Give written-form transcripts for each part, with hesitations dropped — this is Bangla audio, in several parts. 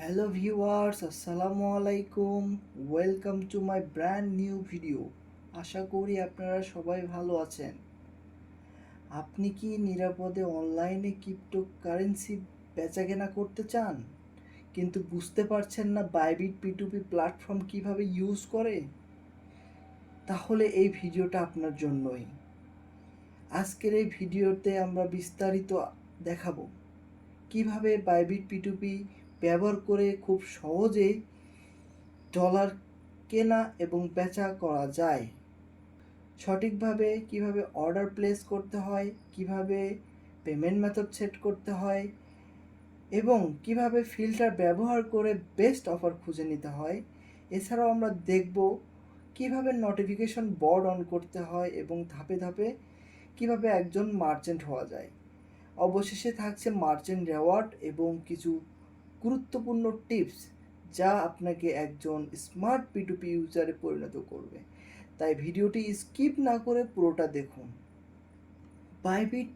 Hello viewers, Assalamu alaikum. Welcome to my brand new video. আশা করি আপনারা সবাই ভালো আছেন। আপনি কি নিরাপদে অনলাইনে ক্রিপ্টোকারেন্সি বেচাকেনা করতে চান কিন্তু বুঝতে পারছেন না বাইবিট P2P প্ল্যাটফর্ম কিভাবে ইউজ করে? তাহলে এই ভিডিওটা আপনার জন্যই। আজকের এই ভিডিওতে আমরা বিস্তারিত দেখাবো কিভাবে বাইবিট P2P ব্যবহার করে খুব সহজেই ডলার কেনা এবং বেচা করা যায়। সঠিকভাবে কিভাবে অর্ডার প্লেস করতে হয়, কিভাবে পেমেন্ট মেথড সেট করতে হয় এবং কিভাবে ফিল্টার ব্যবহার করে বেস্ট অফার খুঁজে নিতে হয়। এছাড়াও আমরা দেখব কিভাবে নোটিফিকেশন বোর্ড অন করতে হয় এবং ধাপে ধাপে কিভাবে একজন মার্চেন্ট হওয়া যায়। অবশেষে থাকছে মার্চেন্ট রেওয়ার্ড এবং কিছু গুরুত্বপূর্ণ টিপস যা আপনাকে একজন স্মার্ট P2P ইউজারে পরিণত করবে। তাই ভিডিওটি স্কিপ না করে পুরোটা দেখুন। বাইবিট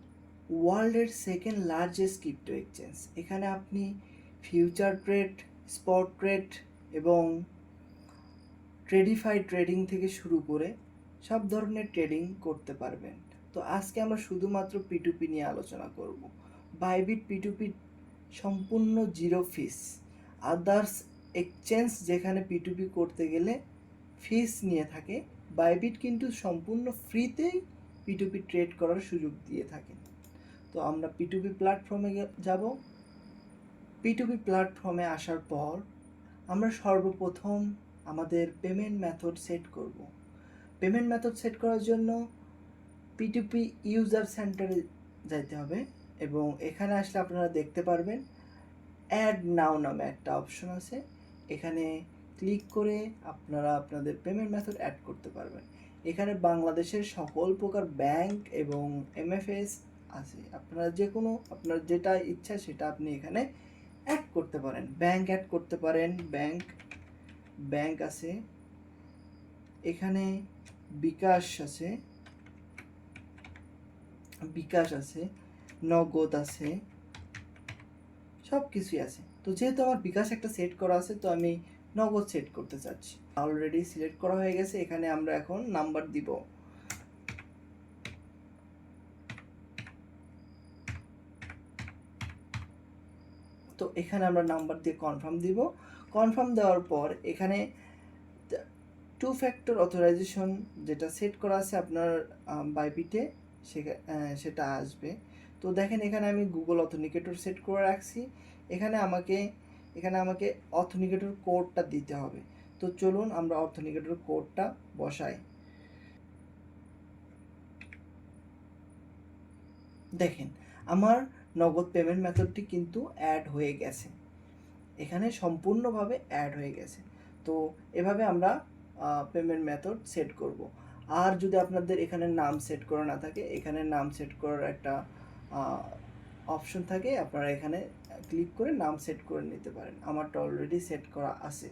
ওয়ার্ল্ডের সেকেন্ড লার্জেস্ট ক্রিপ্টো এক্সচেঞ্জ। এখানে আপনি ফিউচার ট্রেড, স্পট ট্রেড এবং ট্রেডিফাই ট্রেডিং থেকে শুরু করে সব ধরনের ট্রেডিং করতে পারবেন। তো আজকে আমরা শুধুমাত্র P2P নিয়ে আলোচনা করব। বাইবিট P2P সম্পূর্ণ জিরো ফিস। আদার্স এক্সচেঞ্জ যেখানে P2P করতে গেলে ফিস নিয়ে থাকে, বাইবিট কিন্তু সম্পূর্ণ ফ্রিতেই P2P ট্রেড করার সুযোগ দিয়ে থাকে। তো আমরা P2P প্ল্যাটফর্মে যাব। P2P প্ল্যাটফর্মে আসার পর আমরা সর্বপ্রথম আমাদের পেমেন্ট মেথড সেট করব। পেমেন্ট মেথড সেট করার জন্য P2P ইউজার সেন্টারে যাইতে হবে এবং এখানে আসলে আপনারা দেখতে পারবেন অ্যাড নাও নামে একটা অপশন আছে। এখানে ক্লিক করে আপনারা আপনাদের পেমেন্ট মেথড অ্যাড করতে পারবেন। এখানে বাংলাদেশের সকল প্রকার ব্যাংক এবং MFS আছে। আপনারা যে কোনো আপনার যেটা ইচ্ছা সেটা আপনি এখানে অ্যাড করতে পারেন। ব্যাংক অ্যাড করতে পারেন, ব্যাংক আছে, এখানে বিকাশ আছে, নগদ আছে, সব কিছুই আছে। তো যেহেতু আমার বিকাশ একটা সেট করা আছে, তো আমি নগদ সেট করতে চাচ্ছি। অলরেডি সিলেক্ট করা হয়ে গেছে। এখানে আমরা এখন নাম্বার দিব। তো এখানে আমরা নাম্বার দিয়ে কনফার্ম দিব। কনফার্ম দেওয়ার পর এখানে 2 ফ্যাক্টর অথরাইজেশন যেটা সেট করা আছে আপনার বাইবিটে সেটা আসবে। তো দেখেন এখানে আমি গুগল অথেন্টিকেটর সেট করে রাখছি। এখানে আমাকে অথেন্টিকেটর কোডটা দিতে হবে। তো চলুন আমরা অথেন্টিকেটর কোডটা বসাই। দেখেন আমার নগদ পেমেন্ট মেথডটি কিন্তু অ্যাড হয়ে গেছে, এখানে সম্পূর্ণভাবে অ্যাড হয়ে গেছে। তো এভাবে আমরা পেমেন্ট মেথড সেট করব। আর যদি আপনাদের এখানে নাম সেট করা না থাকে, এখানে নাম সেট করার একটা অপশন থাকে, আপনারা এখানে ক্লিক করে নাম সেট করে নিতে পারেন। আমারটা অলরেডি সেট করা আছে।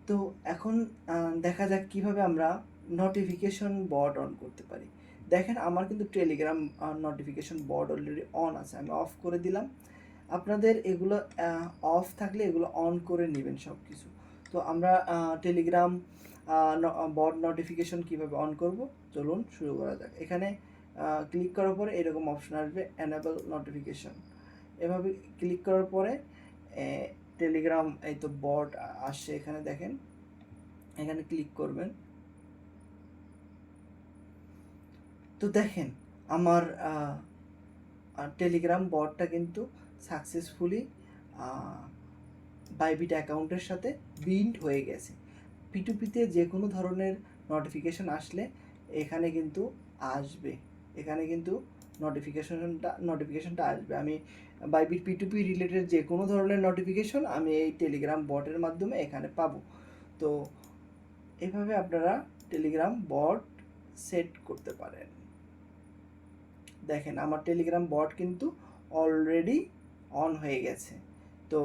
তো এখন দেখা যাক কিভাবে আমরা নোটিফিকেশন বোর্ড অন করতে পারি। দেখেন আমার কিন্তু Telegram notification board already on আছে, আমি অফ করে দিলাম। আপনাদের এগুলো অফ থাকলে এগুলো অন করে নেবেন সব কিছু। তো আমরা টেলিগ্রাম বোর্ড নোটিফিকেশন কিভাবে অন করব চলুন শুরু করা যাক। এখানে ক্লিক করার পরে এরকম অপশন আসবে এনেবল নোটিফিকেশন। এভাবে ক্লিক করার পরে টেলিগ্রাম এই তো বট আসছে, এখানে দেখেন, এখানে ক্লিক করবেন। তো দেখেন আমার টেলিগ্রাম বটটা কিন্তু সাকসেসফুলি বাইবিট অ্যাকাউন্টের সাথে বিন্ড হয়ে গেছে। P2Pতে যে কোনো ধরনের নোটিফিকেশন আসলে এখানে কিন্তু আসবে, এখানে কিন্তু নোটিফিকেশনটা আসবে। আমি বাইবিট P2P রিলেটেড যে কোনো ধরনের নোটিফিকেশন আমি এই টেলিগ্রাম বটের মাধ্যমে এখানে পাবো। তো এভাবে আপনারা টেলিগ্রাম বট সেট করতে পারেন। দেখেন আমার টেলিগ্রাম বট কিন্তু অলরেডি অন হয়ে গেছে। তো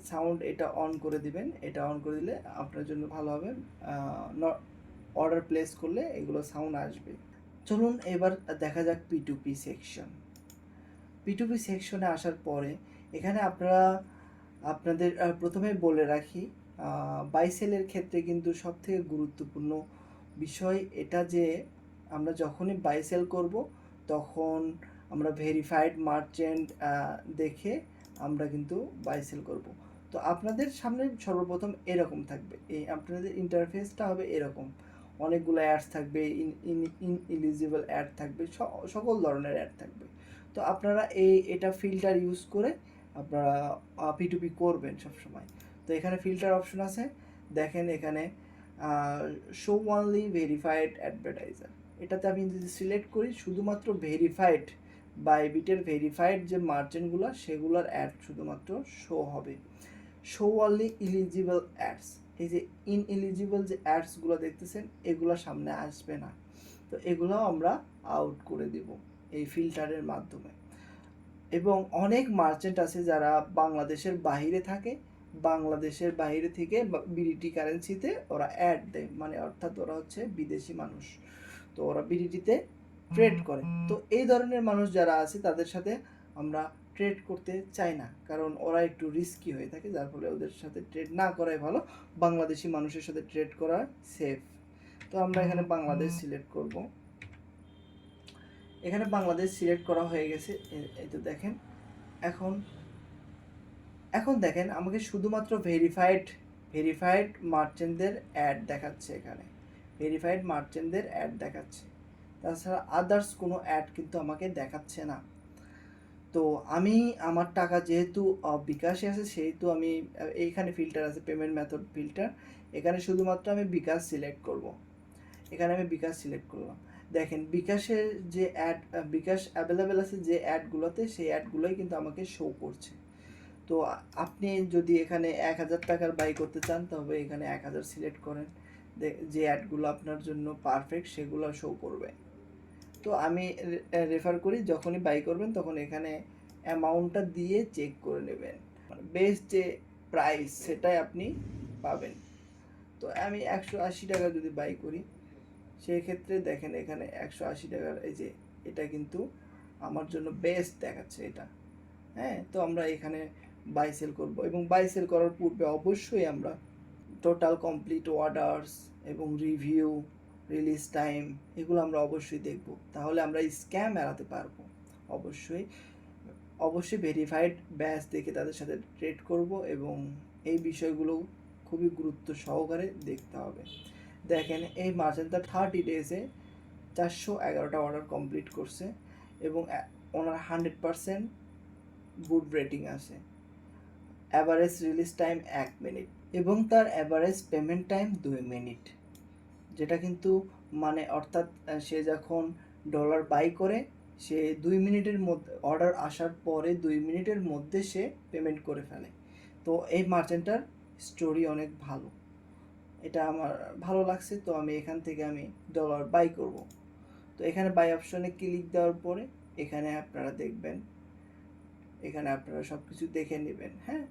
সাউন্ড এটা অন করে দিবেন। এটা অন করে দিলে আপনার জন্য ভালো হবে। অর্ডার প্লেস করলে এগুলো সাউন্ড আসবে। চলুন এবার দেখা যাক P2P সেকশনে আসার পরে এখানে আপনারা আপনাদের প্রথমে বলে রাখি, বাই সেলের ক্ষেত্রে কিন্তু সবথেকে গুরুত্বপূর্ণ বিষয় এটা যে আমরা যখনই বাই সেল করব তখন আমরা ভেরিফাইড মার্চেন্ট দেখে আমরা কিন্তু বাই সেল করব। তো আপনাদের সামনে সর্বপ্রথম এরকম থাকবে, এই আপনাদের ইন্টারফেসটা হবে এরকম, অনেকগুলো অ্যাডস থাকবে, ইনএলিজিবল অ্যাড থাকবে, সকল ধরনের অ্যাড থাকবে। তো আপনারা এটা ফিল্টার ইউজ করে আপনারা P2P করবেন সবসময়। তো এখানে ফিল্টার অপশন আছে, দেখেন এখানে শো অনলি ভেরিফাইড অ্যাডভার্টাইজার, এটাতে আমি যদি সিলেক্ট করি শুধুমাত্র ভেরিফাইড বাইবিটের ভেরিফাইড যে মার্চেন্টগুলো সেগুলোর অ্যাড শুধুমাত্র শো হবে। শো অনলি ইলিজিবল অ্যাডস, এই যে ইনএলিজিবল যে অ্যাডসগুলো দেখতেছেন এগুলো সামনে আসবে না। তো এগুলোও আমরা আউট করে দিব এই ফিল্টারের মাধ্যমে। এবং অনেক মার্চেন্ট আছে যারা বাংলাদেশের বাইরে থাকে, বাংলাদেশের বাইরে থেকে বিডিটি কারেন্সিতে ওরা অ্যাড দেয়, মানে অর্থাৎ ওরা হচ্ছে বিদেশি মানুষ, তো ওরা বিডিটিতে ট্রেড করে। তো এই ধরনের মানুষ যারা আছে তাদের সাথে আমরা ট্রেড করতে চাই না, কারণ ওরা একটু রিস্কি হয়ে থাকে, যার ফলে ওদের সাথে ট্রেড না করাই ভালো, বাংলাদেশি মানুষের সাথে ট্রেড করা সেফ। তো আমরা এখানে বাংলাদেশ সিলেক্ট করব। এখানে বাংলাদেশ সিলেক্ট করা হয়ে গেছে, এই তো দেখেন। এখন এখন দেখেন আমাকে শুধুমাত্র ভেরিফাইড মার্চেন্টদের অ্যাড দেখাচ্ছে, এখানে ভেরিফাইড মার্চেন্টদের অ্যাড দেখাচ্ছে, তাছাড়া আদার্স কোনো অ্যাড কিন্তু আমাকে দেখাচ্ছে না। তো আমি আমার টাকা যেহেতু বিকাশে আছে সেহেতু আমি এইখানে ফিল্টার আছে পেমেন্ট মেথড ফিল্টার, এখানে শুধুমাত্র আমি বিকাশ সিলেক্ট করব। এখানে আমি বিকাশ সিলেক্ট করলাম, দেখেন বিকাশের যে অ্যাড, বিকাশ অ্যাভেলেবেল আছে যে অ্যাডগুলোতে, সেই অ্যাডগুলোই কিন্তু আমাকে শো করছে। তো আপনি যদি এখানে 1000 টাকার বাই করতে চান তবে এখানে 1000 সিলেক্ট করেন, যে অ্যাডগুলো আপনার জন্য পারফেক্ট সেগুলো শো করবে। তো আমি রেফার করি যখনই বাই করবেন তখন এখানে অ্যামাউন্টটা দিয়ে চেক করে নেবেন, মানে বেস্ট যে প্রাইস সেটাই আপনি পাবেন। তো আমি 180 টাকা যদি বাই করি সেই ক্ষেত্রে দেখেন এখানে 180 টাকার এই যে এটা কিন্তু আমার জন্য বেস্ট দেখাচ্ছে এটা। হ্যাঁ, তো আমরা এখানে বাই সেল করবো, এবং বাই সেল করার পূর্বে অবশ্যই আমরা টোটাল কমপ্লিট অর্ডার্স এবং রিভিউ, রিলিজ টাইম এগুলো আমরা অবশ্যই দেখব, তাহলে আমরা স্ক্যাম এড়াতে পারবো। অবশ্যই অবশ্যই ভেরিফাইড ব্যাচ দেখে তাদের সাথে ট্রেড করব, এবং এই বিষয়গুলো খুবই গুরুত্ব সহকারে দেখতে হবে। দেখেন এই মার্চেন্টটা 30 ডেজে 411টা অর্ডার কমপ্লিট করছে, এবং ওনার 100% গুড রেটিং আছে। অ্যাভারেজ রিলিজ টাইম 1 মিনিট এবং তার অ্যাভারেজ পেমেন্ট টাইম 2 মিনিট, যেটা কিন্তু মানে অর্থাৎ সে যখন ডলার বাই করে সে 2 মিনিটের মধ্যে, অর্ডার আসার পরে 2 মিনিটের মধ্যে সে পেমেন্ট করে ফেলে। তো এই মার্চেন্টটার স্টোরি অনেক ভালো, এটা আমার ভালো লাগছে, তো আমি এখান থেকে আমি ডলার বাই করব। তো এখানে বাই অপশনে ক্লিক দেওয়ার পরে এখানে আপনারা দেখবেন, এখানে আপনারা সব কিছু দেখে নেবেন। হ্যাঁ,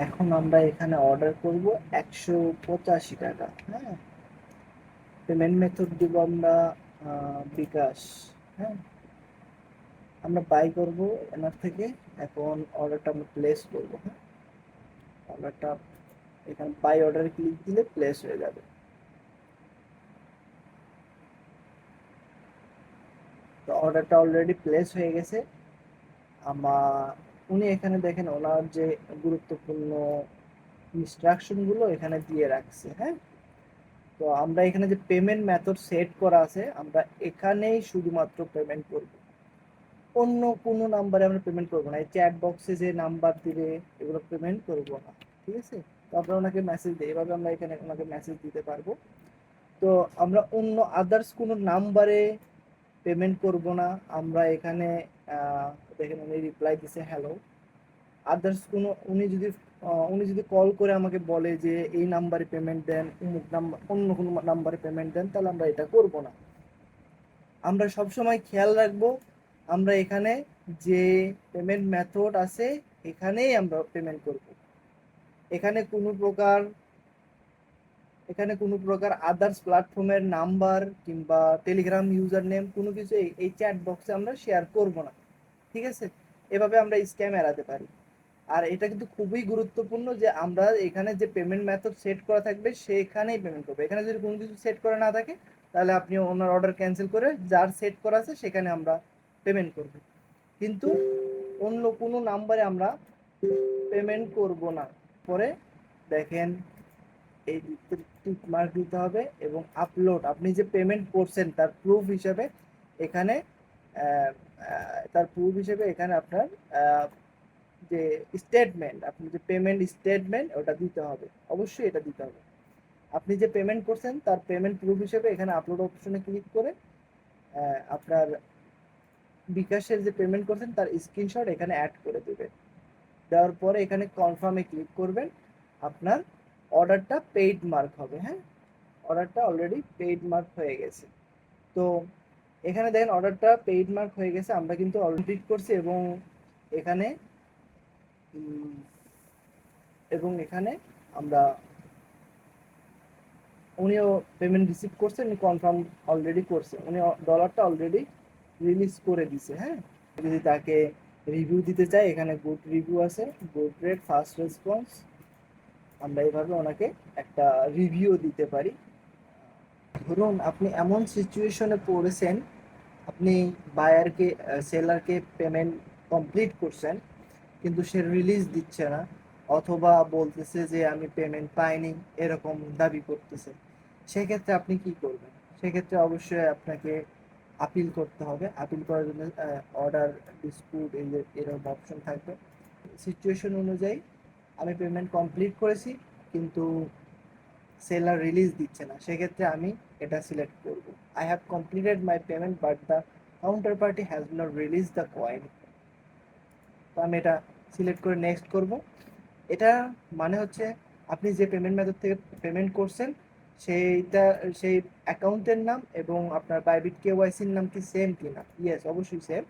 এখন আমরা এখানে অর্ডার করব 185 টাকা। হ্যাঁ, পেমেন্ট মেথড দিব আমরা বিকাশ। হ্যাঁ, আমরা বাই করব এনার থেকে, এখন অর্ডারটা আমরা প্লেস করব। হ্যাঁ, অর্ডারটা এখানে বাই অর্ডারে ক্লিক দিলে প্লেস হয়ে যাবে। তো অর্ডারটা অলরেডি প্লেস হয়ে গেছে। উনি এখানে দেখেন ওনার যে গুরুত্বপূর্ণ ইনস্ট্রাকশনগুলো এখানে দিয়ে রাখছে। হ্যাঁ, তো আমরা এখানে যে পেমেন্ট মেথড সেট করা আছে আমরা এখানেই শুধুমাত্র পেমেন্ট করব, অন্য কোনো নাম্বারে আমরা পেমেন্ট করবো না। এই চ্যাট বক্সে যে নাম্বার দিবে এগুলো পেমেন্ট করবো না, ঠিক আছে? তো আমরা ওনাকে মেসেজ দিই, এভাবে আমরা এখানে ওনাকে মেসেজ দিতে পারবো। তো আমরা অন্য আদার্স কোনো নাম্বারে পেমেন্ট করব না, আমরা এখানে দেখেন উনি রিপ্লাই দিছে হ্যালো। আদার্স কোনো উনি যদি কল করে আমাকে বলে যে এই নাম্বারে পেমেন্ট দেন, অমুক নাম্বার, অন্য কোনো নাম্বারে পেমেন্ট দেন, তাহলে আমরা এটা করব না। আমরা সবসময় খেয়াল রাখবো আমরা এখানে যে পেমেন্ট মেথড আছে এখানেই আমরা পেমেন্ট করব। এখানে কোনো প্রকার আদার্স প্ল্যাটফর্মের নাম্বার কিংবা টেলিগ্রাম ইউজার নেম কোনো কিছু এই চ্যাট বক্সে আমরা শেয়ার করব না, ঠিক আছে? এভাবে আমরা স্ক্যাম এড়াতে পারি। আর এটা কিন্তু খুবই গুরুত্বপূর্ণ যে আমরা এখানে যে পেমেন্ট মেথড সেট করা থাকবে সেখানেই পেমেন্ট করবো। এখানে যদি কোনো কিছু সেট করা না থাকে তাহলে আপনি ওনার অর্ডার ক্যান্সেল করে যার সেট করা আছে সেখানে আমরা পেমেন্ট করব, কিন্তু অন্য কোনো নাম্বারে আমরা পেমেন্ট করব না। পরে দেখেন এই টিক মার্ক দিতে হবে এবং আপলোড, আপনি যে পেমেন্ট করছেন তার প্রুফ হিসেবে এখানে আপনার যে স্টেটমেন্ট, আপনি যে পেমেন্ট স্টেটমেন্ট ওটা দিতে হবে, অবশ্যই এটা দিতে হবে। আপনি যে পেমেন্ট করছেন তার পেমেন্ট প্রুফ হিসেবে এখানে আপলোড অপশনে ক্লিক করে আপনার বিকাশের যে পেমেন্ট করছেন তার স্ক্রিনশট এখানে অ্যাড করে দেবেন। দেওয়ার পরে এখানে কনফার্মে ক্লিক করবেন, আপনার অর্ডারটা পেইড মার্ক হবে। হ্যাঁ, অর্ডারটা অলরেডি পেইড মার্ক হয়ে গেছে। তো এখানে দেখেন অর্ডারটা পেইড মার্ক হয়ে গেছে, আমরা কিন্তু অলরেডি করছি এবং এখানে আমরা উনিও পেমেন্ট রিসিভ করছেন, উনি কনফার্ম অলরেডি করছে, উনি ডলারটা অলরেডি রিলিজ করে দিছে। হ্যাঁ, যদি তাকে রিভিউ দিতে চাই এখানে গুড রিভিউ আছে, গুড রেট, ফাস্ট রেসপন্স, আমরা এইভাবে ওনাকে একটা রিভিউ দিতে পারি। ধরুন আপনি এমন সিচুয়েশনে পড়েছেন, আপনি বায়ারকে সেলারকে পেমেন্ট কমপ্লিট করছেন কিন্তু সে রিলিজ দিচ্ছে না, অথবা বলতেছে যে আমি পেমেন্ট পাইনি এরকম দাবি করতেছে, সেক্ষেত্রে আপনি কি করবেন? সেক্ষেত্রে অবশ্যই আপনাকে আপিল করতে হবে। আপিল করার জন্য অর্ডার ডিসপিউট এই যে এরকম অপশন থাকবে। সিচুয়েশন অনুযায়ী আমি পেমেন্ট কমপ্লিট করেছি কিন্তু সেলার রিলিজ দিচ্ছে না, সেক্ষেত্রে আমি এটা সিলেক্ট করব, I have completed my payment but the counter party has not release the coin. তো আমি এটা সিলেক্ট করে নেক্সট করব। এটা মানে হচ্ছে আপনি যে পেমেন্ট মেথড থেকে পেমেন্ট করছেন সেই অ্যাকাউন্টের নাম এবং আপনার বাইবিট কেওয়াইসির নাম কি সেম কিনা? ইয়েস, অবশ্যই সেম।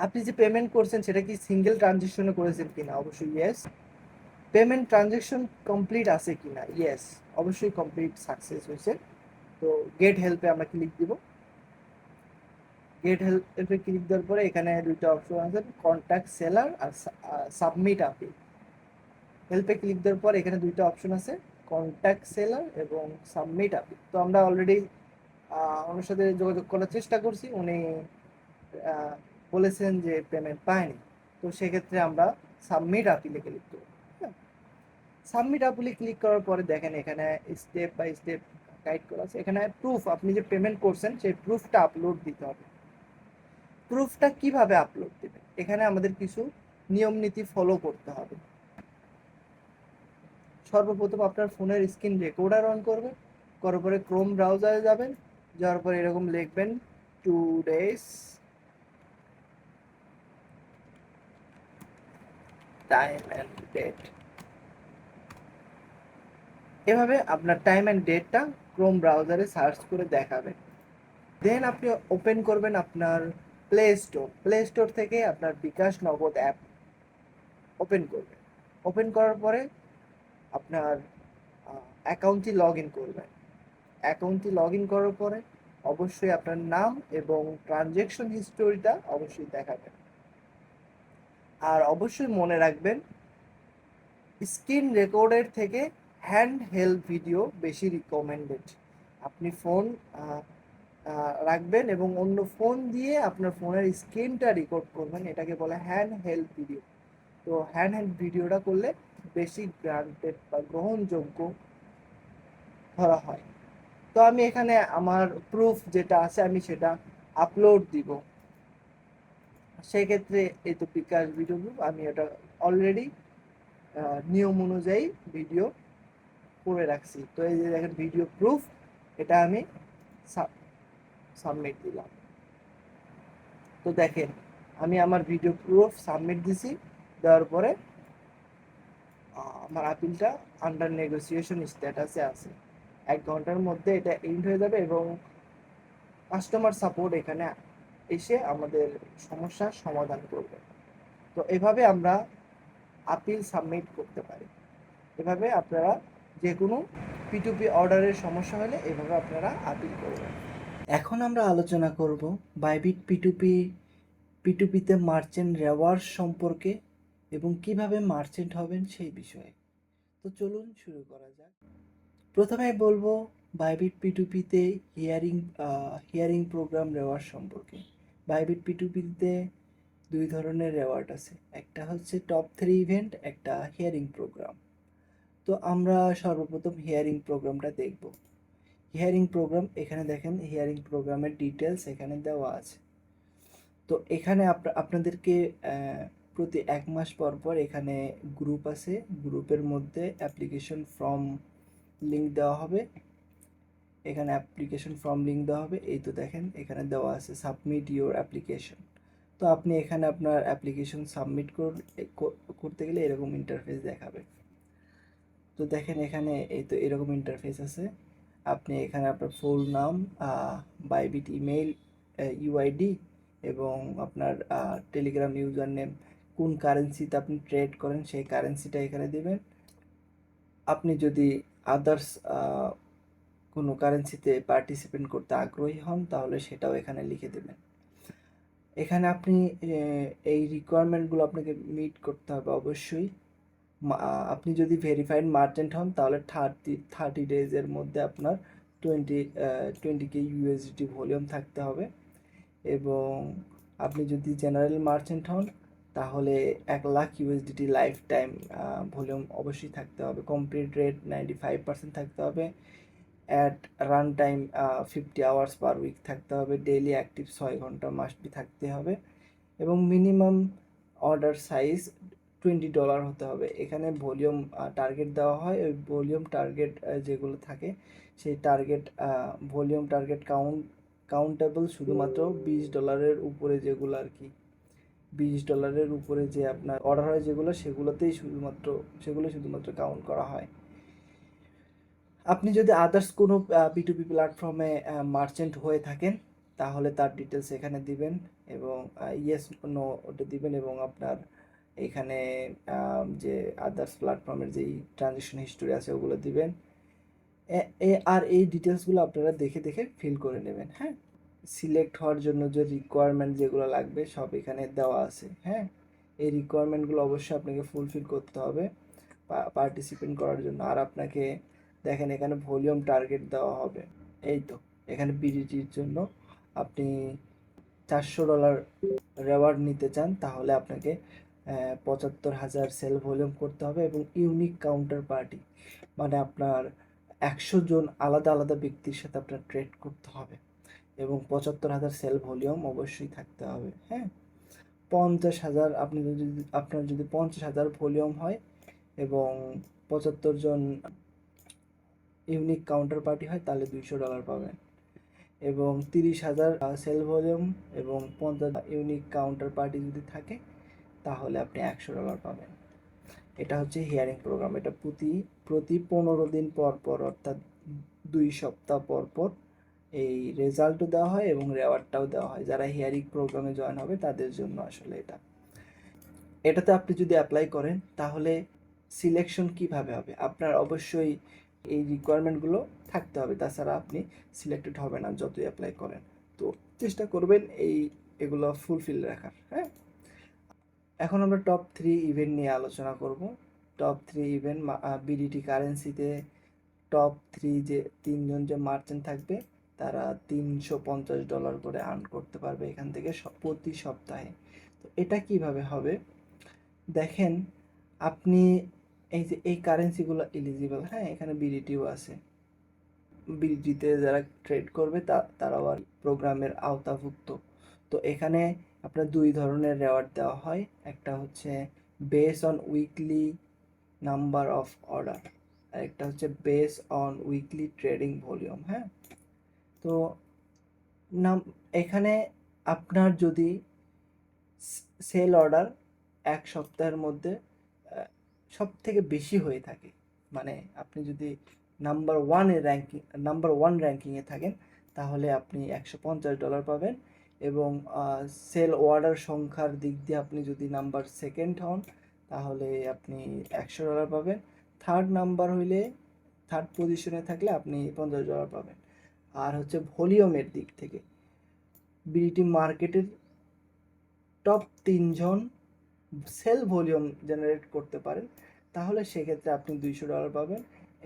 আপনি যে পেমেন্ট করছেন সেটা কি সিঙ্গেল ট্রানজেকশনে করেছেন কিনা? অবশ্যই ইয়েস। পেমেন্ট ট্রানজেকশন কমপ্লিট আছে কিনা? ইয়েস, অবশ্যই কমপ্লিট সাকসেস হয়েছে। তো গেট হেল্পে আমরা ক্লিক দিব। গেট হেল্পে ক্লিক দেওয়ার পরে এখানে দুইটা অপশন আছে, কন্ট্যাক্ট সেলার আর সাবমিট আপিল। হেল্পে ক্লিক দেওয়ার পর এখানে দুইটা অপশন আছে, কন্ট্যাক্ট সেলার এবং সাবমিট আপিল। তো আমরা অলরেডি ওনার সাথে যোগাযোগ করার চেষ্টা করছি, উনি বলেছেন যে পেমেন্ট পায়নি। তো সেক্ষেত্রে আমরা সাবমিট আপিলে ক্লিক করব। সাবমিট আপিলে ক্লিক করার পরে দেখেন এখানে স্টেপ বাই স্টেপ গাইড করা আছে। এখানে প্রুফ, আপনি যে পেমেন্ট করছেন সেই প্রুফটা আপলোড দিতে হবে। প্রুফটা কিভাবে আপলোড দেবেন? এখানে আমাদের কিছু নিয়ম নীতি ফলো করতে হবে। সর্বপ্রথম আপনার ফোনের স্ক্রিন রেকর্ডার অন করবেন, করার পরে ক্রোম ব্রাউজারে যাবেন, যাওয়ার পরে এরকম লিখবেন টুডেস টাইম অ্যান্ড ডেট। এভাবে আপনার টাইম অ্যান্ড ডেটটা ক্রোম ব্রাউজারে সার্চ করে দেখাবেন। দেন আপনি ওপেন করবেন আপনার প্লে স্টোর থেকে আপনার বিকাশ নগদ অ্যাপ ওপেন করবেন। ওপেন করার পরে আপনার অ্যাকাউন্টটি লগ ইন করবেন। অ্যাকাউন্টটি লগ ইন করার পরে অবশ্যই আপনার নাম এবং ট্রানজ্যাকশন হিস্টোরিটা অবশ্যই দেখাবেন। আর অবশ্যই মনে রাখবেন স্ক্রিন রেকর্ডের থেকে হ্যান্ড হেল্ড ভিডিও বেশি রিকমেন্ডেড। আপনি ফোন রাখবেন এবং অন্য ফোন দিয়ে আপনার ফোনের স্ক্রিনটা রেকর্ড করবেন, এটাকে বলে হ্যান্ড হেল্ড ভিডিও। তো হ্যান্ড হেল্ড ভিডিওটা করলে বেশি গ্রান্টেড বা গ্রহণযোগ্য ধরা হয়। তো আমি এখানে আমার প্রুফ যেটা আছে আমি সেটা আপলোড দিব। সেক্ষেত্রে এই তো বিকাশ ভিডিও প্রুফ, আমি এটা অলরেডি নিয়ম অনুযায়ী ভিডিও করে রাখছি। তো এই যে দেখেন ভিডিও প্রুফ, এটা আমি সাবমিট দিলাম। তো দেখেন আমি আমার ভিডিও প্রুফ সাবমিট দিছি, দেওয়ার পরে আমার আপিলটা আন্ডার নেগোসিয়েশন স্ট্যাটাসে আছে। 1 ঘন্টার মধ্যে এটা এন্ড হয়ে যাবে এবং কাস্টমার সাপোর্ট এখানে এসে আমাদের সমস্যার সমাধান করবে। তো এভাবে আমরা আপিল সাবমিট করতে পারি। এভাবে আপনারা যে কোনো P2P অর্ডারের সমস্যা হলে এভাবে আপনারা আপিল করবেন। এখন আমরা আলোচনা করব বাইবিট P2P তে মার্চেন্ট রিওয়ার্ডস সম্পর্কে এবং কিভাবে মার্চেন্ট হবেন সেই বিষয়ে। তো চলুন শুরু করা যাক। প্রথমে বলবো বাইবিট P2P-তে হিয়ারিং প্রোগ্রাম রেওয়ার্ড সম্পর্কে। বাইবিট P2P-তে দুই ধরনের রেওয়ার্ড আছে, একটা হচ্ছে টপ 3 ইভেন্ট, একটা হিয়ারিং প্রোগ্রাম। তো আমরা সর্বপ্রথম হিয়ারিং প্রোগ্রামটা দেখব। হিয়ারিং প্রোগ্রাম, এখানে দেখেন হিয়ারিং প্রোগ্রামের ডিটেলস এখানে দেওয়া আছে। তো এখানে আপনাদেরকে প্রতি 1 মাস পর পর এখানে গ্রুপ আছে, গ্রুপের মধ্যে অ্যাপ্লিকেশন ফর্ম লিঙ্ক দেওয়া হবে। এখানে অ্যাপ্লিকেশন ফর্ম লিঙ্ক দেওয়া হবে, এই তো দেখেন এখানে দেওয়া আছে সাবমিট ইউর অ্যাপ্লিকেশন। তো আপনি এখানে আপনার অ্যাপ্লিকেশন সাবমিট করতে গেলে এরকম ইন্টারফেস দেখাবে। তো দেখেন এখানে এই তো এরকম ইন্টারফেস আছে। আপনি এখানে আপনার ফুল নাম, বাইবিট ইমেইল ইউআইডি এবং আপনার টেলিগ্রাম ইউজার নেম, কোন কারেন্সিতে আপনি ট্রেড করেন সেই কারেন্সিটা এখানে দিবেন। আপনি যদি আদার্স কোনো কারেন্সিতে পার্টিসিপেট করতে আগ্রহী হন তাহলে সেটাও এখানে লিখে দেবেন। এখানে আপনি এই রিকোয়ারমেন্টগুলো আপনাকে মিট করতে হবে অবশ্যই। আপনি যদি ভেরিফাইড মার্চেন্ট হন তাহলে 30 ডেজের মধ্যে আপনার 20K USDT ভলিউম থাকতে হবে। এবং আপনি যদি জেনারেল মার্চেন্ট হন তাহলে 1 lakh USDT life time volume অবশ্যই থাকতে হবে। কমপ্লিট রেট 95% থাকতে হবে। At run time 50 hours per week থাকতে হবে। ডেইলি অ্যাক্টিভ 6 ঘন্টা মাস্ট বি থাকতে হবে। এবং মিনিমাম অর্ডার সাইজ $20 হতে হবে। এখানে ভলিউম টার্গেট দেওয়া হয়, ওই ভলিউম টার্গেট যেগুলো থাকে সেই টার্গেট ভলিউম টার্গেট কাউন্টেবল শুধুমাত্র $20 উপরে, যেগুলো আর কি $20 উপরে যে আপনার অর্ডার হয় যেগুলো, সেগুলো শুধুমাত্র কাউন্ট করা হয়। আপনি যদি আদার্স কোনো P2P প্ল্যাটফর্মে মার্চেন্ট হয়ে থাকেন তাহলে তার ডিটেলস এখানে দিবেন এবং ইয়েস নো ওটা দিবেন এবং আপনার এখানে যে আদার্স প্ল্যাটফর্মের যেই ট্রানজ্যাকশন হিস্টোরি আছে ওগুলো দিবেন। আর এই ডিটেলসগুলো আপনারা দেখে দেখে ফিল করে নেবেন। হ্যাঁ, সিলেক্ট হওয়ার জন্য যে রিকোয়ারমেন্ট যেগুলো লাগবে সব এখানে দেওয়া আছে। হ্যাঁ, এই রিকোয়ারমেন্টগুলো অবশ্যই আপনাকে ফুলফিল করতে হবে পার্টিসিপেট করার জন্য। আর আপনাকে দেখেন এখানে ভলিউম টার্গেট দেওয়া হবে। এই তো এখানে বিডিটির জন্য আপনি $400 রেওয়ার্ড নিতে চান তাহলে আপনাকে 75,000 সেল ভলিউম করতে হবে এবং ইউনিক কাউন্টার পার্টি, মানে আপনার 100 জন আলাদা আলাদা ব্যক্তির সাথে আপনার ট্রেড করতে হবে এবং 75,000 সেল ভলিউম অবশ্যই থাকতে হবে। হ্যাঁ, 50,000 আপনার যদি 50,000 ভলিউম হয় এবং 75 জন ইউনিক কাউন্টার পার্টি হয় তাহলে $200 পাবেন। এবং 30,000 সেল ভলিউম এবং 50 ইউনিক কাউন্টার পার্টি যদি থাকে তাহলে আপনি $100 পাবেন। এটা হচ্ছে হিয়ারিং প্রোগ্রাম। এটা প্রতি 15 দিন পর পর, অর্থাৎ 2 সপ্তাহ পর পর এই রেজাল্টও দেওয়া হয় এবং রেওয়ার্ডটাও দেওয়া হয়। যারা হিয়ারিং প্রোগ্রামে জয়েন হবে তাদের জন্য আসলে এটাতে আপনি যদি অ্যাপ্লাই করেন তাহলে সিলেকশন কিভাবে হবে? আপনার অবশ্যই এই রিকোয়ারমেন্টগুলো থাকতে হবে, তাছাড়া আপনি সিলেক্টেড হবে না যতই অ্যাপ্লাই করেন। তো চেষ্টা করবেন এগুলো ফুলফিল রাখার। হ্যাঁ, এখন আমরা টপ 3 ইভেন্ট নিয়ে আলোচনা করব। টপ 3 ইভেন্ট বিডিটি কারেন্সিতে টপ 3 যে 3 জন যে মার্চেন্ট থাকবে তারা $350 করে আর্ন করতে পারবে এখান থেকে প্রতি সপ্তাহে। তো এটা কিভাবে হবে দেখেন, আপনি এই যে এই কারেন্সিগুলো এলিজিবল। হ্যাঁ, এখানে বিডিটিও আছে। বিডিটিতে যারা ট্রেড করবে তারাও আর প্রোগ্রামের আওতাভুক্ত। তো এখানে আপনার 2 ধরনের রেওয়ার্ড দেওয়া হয়। একটা হচ্ছে base on weekly number of order, আর একটা হচ্ছে base on weekly trading volume. হ্যাঁ, তো এখানে আপনার যদি সেল অর্ডার 1 সপ্তাহের মধ্যে সব থেকে বেশি হয়ে থাকে, মানে আপনি যদি নাম্বার 1 র্যাঙ্কিংয়ে থাকেন তাহলে আপনি $150 পাবেন। এবং সেল অর্ডার সংখ্যার দিক দিয়ে আপনি যদি নাম্বার 2 হন তাহলে আপনি $100 পাবেন। থার্ড পজিশনে থাকলে আপনি $50 পাবেন। আর হচ্ছে ভলিউমের দিক থেকে বিডিটি মার্কেটের টপ 3 জন সেল ভলিউম জেনারেট করতে পারেন, তাহলে সেক্ষেত্রে আপনি $200 পাবেন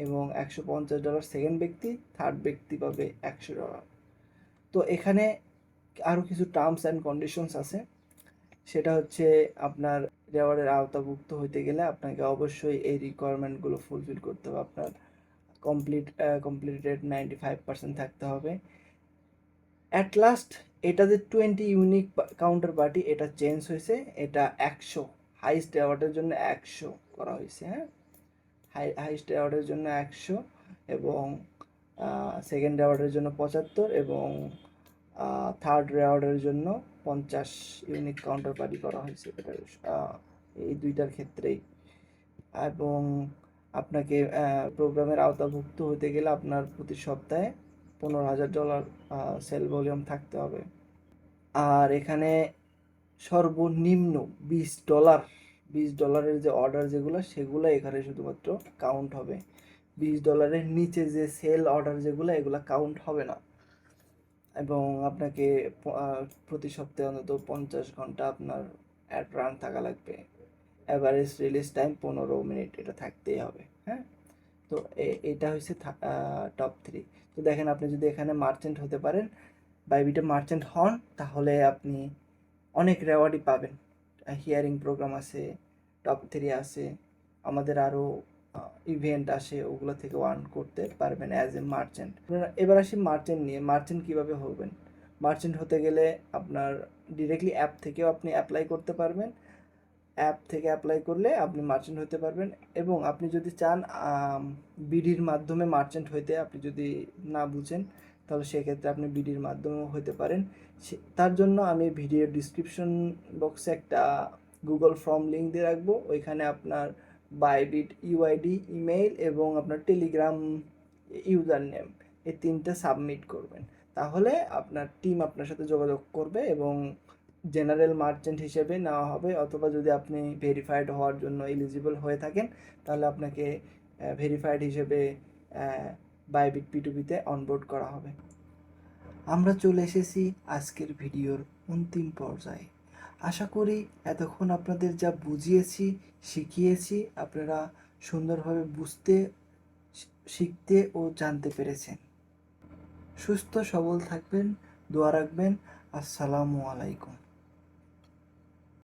এবং $150 সেকেন্ড ব্যক্তি, থার্ড ব্যক্তি পাবে $100। তো এখানে আরও কিছু টার্মস অ্যান্ড কন্ডিশনস আছে। সেটা হচ্ছে আপনার রেওয়ার্ডের আওতাভুক্ত হইতে গেলে আপনাকে অবশ্যই এই রিকোয়ারমেন্টগুলো ফুলফিল করতে হবে। আপনার কমপ্লিটেড 95% থাকতে হবে। অ্যাট লাস্ট এটা যে 20 ইউনিক কাউন্টার পার্টি, এটা চেঞ্জ হয়েছে, এটা 100 হাইস্ট অ্যাওয়ার্ডের জন্য 100 করা হয়েছে। হ্যাঁ, হাইস্ট অ্যাওয়ার্ডের জন্য 100 এবং সেকেন্ড অ্যাওয়ার্ডের জন্য 75 এবং থার্ড অ্যাওয়ার্ডের জন্য 50 ইউনিক কাউন্টার পার্টি করা হয়েছে। এটা এই দুইটার ক্ষেত্রেই। এবং আপনাকে প্রোগ্রামের আওতাভুক্ত হতে গেলে আপনার প্রতি সপ্তাহে $15,000 সেল ভলিউম থাকতে হবে। আর এখানে সর্বনিম্ন $20 যে অর্ডার যেগুলো, সেগুলো এখানে শুধুমাত্র কাউন্ট হবে। $20 নিচে যে সেল অর্ডার যেগুলো, এগুলো কাউন্ট হবে না। এবং আপনাকে প্রতি সপ্তাহে অন্তত 50 ঘন্টা আপনার অ্যাড রান থাকা লাগবে। অ্যাভারেজ রিলিজ টাইম 15 মিনিট, এটা থাকতেই হবে। হ্যাঁ, তো এটা হচ্ছে টপ 3। তো দেখেন, আপনি যদি এখানে মার্চেন্ট হতে পারেন, বাইবিটে মার্চেন্ট হন, তাহলে আপনি অনেক রেওয়ার্ডই পাবেন। হিয়ারিং প্রোগ্রাম আছে, টপ 3 আছে, আমাদের আরও ইভেন্ট আসে, ওগুলো থেকে আর্ন করতে পারবেন অ্যাজ এ মার্চেন্ট। এবার আসি মার্চেন্ট নিয়ে। মার্চেন্ট কীভাবে হবেন? মার্চেন্ট হতে গেলে আপনার ডিরেক্টলি অ্যাপ থেকেও আপনি অ্যাপ্লাই করতে পারবেন। অ্যাপ থেকে অ্যাপ্লাই করলে আপনি মার্চেন্ট হতে পারবেন। এবং আপনি যদি চান বিডির মাধ্যমে মার্চেন্ট হইতে, আপনি যদি না বুঝেন, তাহলে সেক্ষেত্রে আপনি বিডির মাধ্যমেও হতে পারেন। তার জন্য আমি ভিডিওর ডিসক্রিপশন বক্সে একটা গুগল ফর্ম লিঙ্ক দিয়ে রাখবো। ওইখানে আপনার বাইবিট ইউআইডি, ইমেইল এবং আপনার টেলিগ্রাম ইউজার নেম, এই 3টে সাবমিট করবেন। তাহলে আপনার টিম আপনার সাথে যোগাযোগ করবে এবং জেনারেল মার্চেন্ট হিসেবে নেওয়া হবে। অথবা যদি আপনি ভেরিফাইড হওয়ার জন্য এলিজিবল হয়ে থাকেন, তাহলে আপনাকে ভেরিফাইড হিসেবে বাইবিট P2Pতে অনবোর্ড করা হবে। আমরা চলে এসেছি আজকের ভিডিওর অন্তিম পর্যায়ে। আশা করি এতক্ষণ আপনাদের যা বুঝিয়েছি, শিখিয়েছি, আপনারা সুন্দরভাবে বুঝতে, শিখতে ও জানতে পেরেছেন। সুস্থ সবল থাকবেন, দোয়া রাখবেন। আসসালামু আলাইকুম।